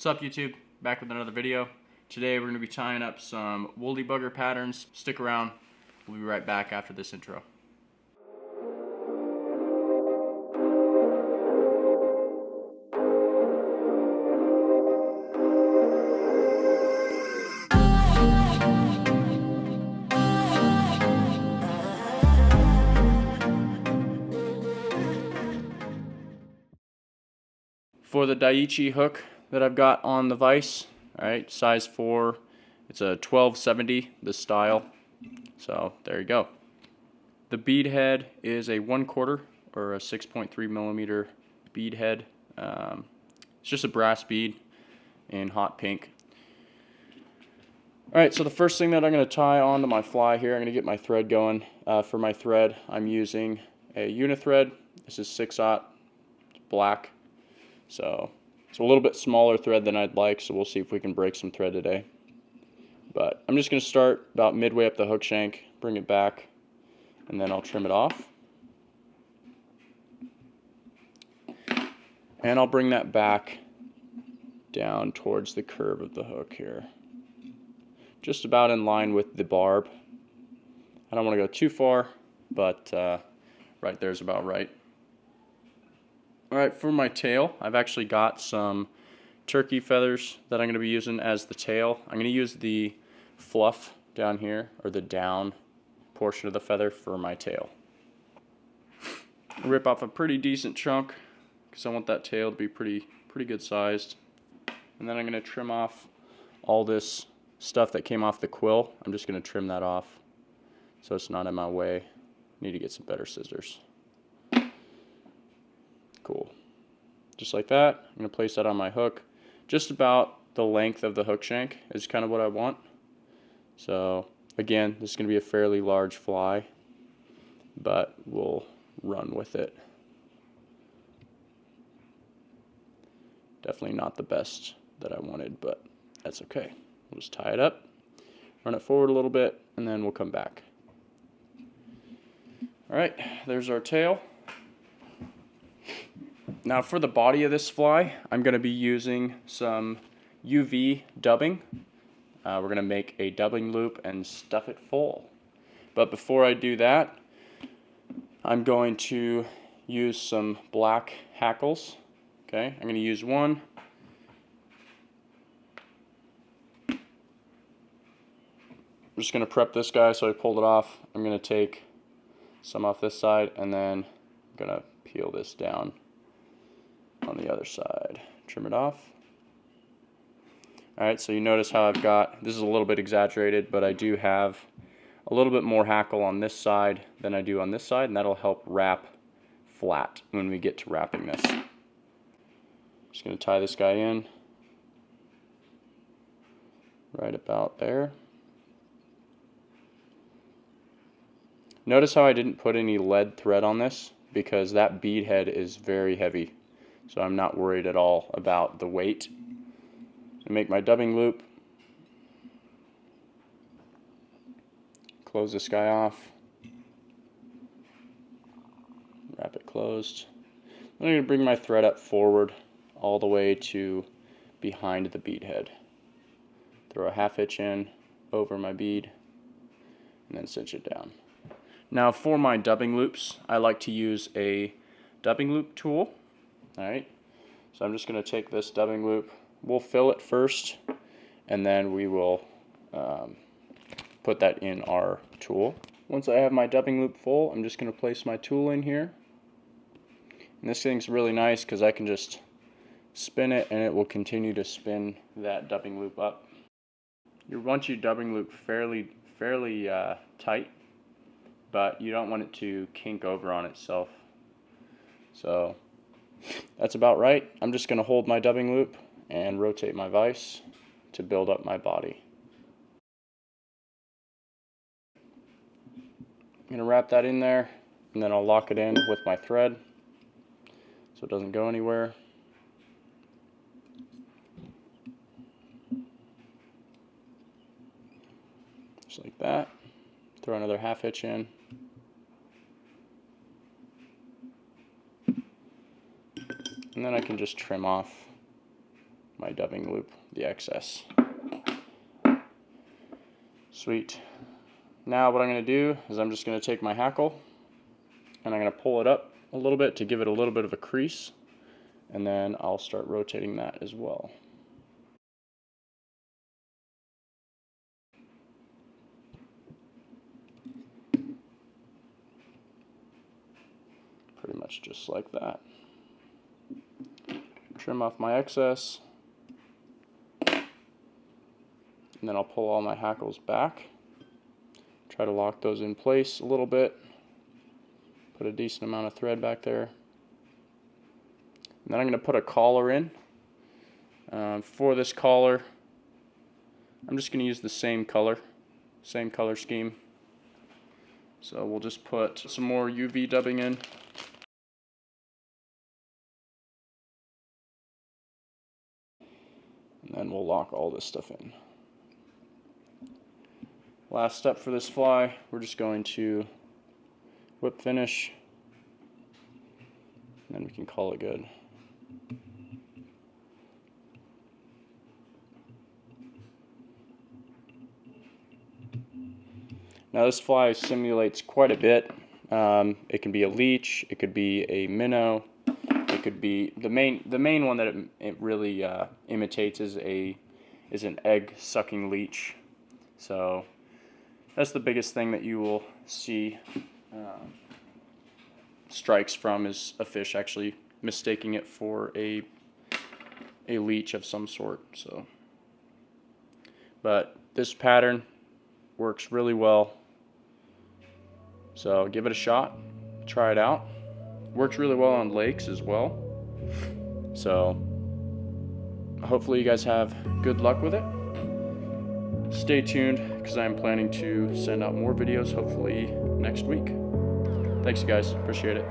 What's up, YouTube? Back with another video. Today we're going to be tying up some woolly bugger patterns. Stick around. We'll be right back after this intro. For the Daiichi hook that I've got on the vise, alright, size 4, it's a 1270, this style, so there you go. The bead head is a 1/4 or a 6.3 millimeter bead head. It's just a brass bead in hot pink. Alright, so the first thing that I'm going to tie onto my fly here, I'm going to get my thread going. For my thread, I'm using a Unithread. This is 6/0, it's black. So it's a little bit smaller thread than I'd like, so we'll see if we can break some thread today. But I'm just going to start about midway up the hook shank, bring it back, and then I'll trim it off. And I'll bring that back down towards the curve of the hook here. Just about in line with the barb. I don't want to go too far, but right there is about right. Alright, for my tail, I've actually got some turkey feathers that I'm going to be using as the tail. I'm going to use the fluff down here, or the down portion of the feather for my tail. Rip off a pretty decent chunk, because I want that tail to be pretty good sized. And then I'm going to trim off all this stuff that came off the quill. I'm just going to trim that off so it's not in my way. Need to get some better scissors. Cool. Just like that. I'm going to place that on my hook. Just about the length of the hook shank is kind of what I want. So again, this is going to be a fairly large fly, but we'll run with it. Definitely not the best that I wanted, but that's okay. We'll just tie it up, run it forward a little bit, and then we'll come back. Alright, there's our tail. Now for the body of this fly, I'm going to be using some UV dubbing. We're going to make a dubbing loop and stuff it full. But before I do that, I'm going to use some black hackles. Okay, I'm going to use one. I'm just going to prep this guy so I pulled it off. I'm going to take some off this side, and then I'm going to peel this down on the other side. Trim it off. Alright, so you notice how I've got, this is a little bit exaggerated, but I do have a little bit more hackle on this side than I do on this side, and that'll help wrap flat when we get to wrapping this. Just going to tie this guy in right about there. Notice how I didn't put any lead thread on this, because that bead head is very heavy. So I'm not worried at all about the weight. I make my dubbing loop. Close this guy off. Wrap it closed. Then I'm going to bring my thread up forward all the way to behind the bead head. Throw a 1/2 hitch in over my bead, and then cinch it down. Now for my dubbing loops, I like to use a dubbing loop tool. Alright, so I'm just going to take this dubbing loop, we'll fill it first, and then we will put that in our tool. Once I have my dubbing loop full, I'm just going to place my tool in here. And this thing's really nice because I can just spin it and it will continue to spin that dubbing loop up. You want your dubbing loop fairly tight, but you don't want it to kink over on itself. So that's about right. I'm just going to hold my dubbing loop and rotate my vise to build up my body. I'm going to wrap that in there, and then I'll lock it in with my thread so it doesn't go anywhere. Just like that. Throw another 1/2 hitch in. And then I can just trim off my dubbing loop, the excess. Sweet. Now what I'm going to do is I'm just going to take my hackle and I'm going to pull it up a little bit to give it a little bit of a crease, and then I'll start rotating that as well. Pretty much just like that. Trim off my excess, and then I'll pull all my hackles back. Try to lock those in place a little bit. Put a decent amount of thread back there. And then I'm going to put a collar in. For this collar, I'm just going to use the same color scheme. So we'll just put some more UV dubbing in. And then we'll lock all this stuff in. Last step for this fly, we're just going to whip finish, and then we can call it good. Now this fly simulates quite a bit. It can be a leech, it could be a minnow, it could be the main one that it really imitates is an egg sucking leech. So that's the biggest thing that you will see strikes from, is a fish actually mistaking it for a leech of some sort. So, but this pattern works really well. So give it a shot, try it out. Works really well on lakes as well. So hopefully you guys have good luck with it. Stay tuned, because I'm planning to send out more videos hopefully next week. Thanks, you guys. Appreciate it.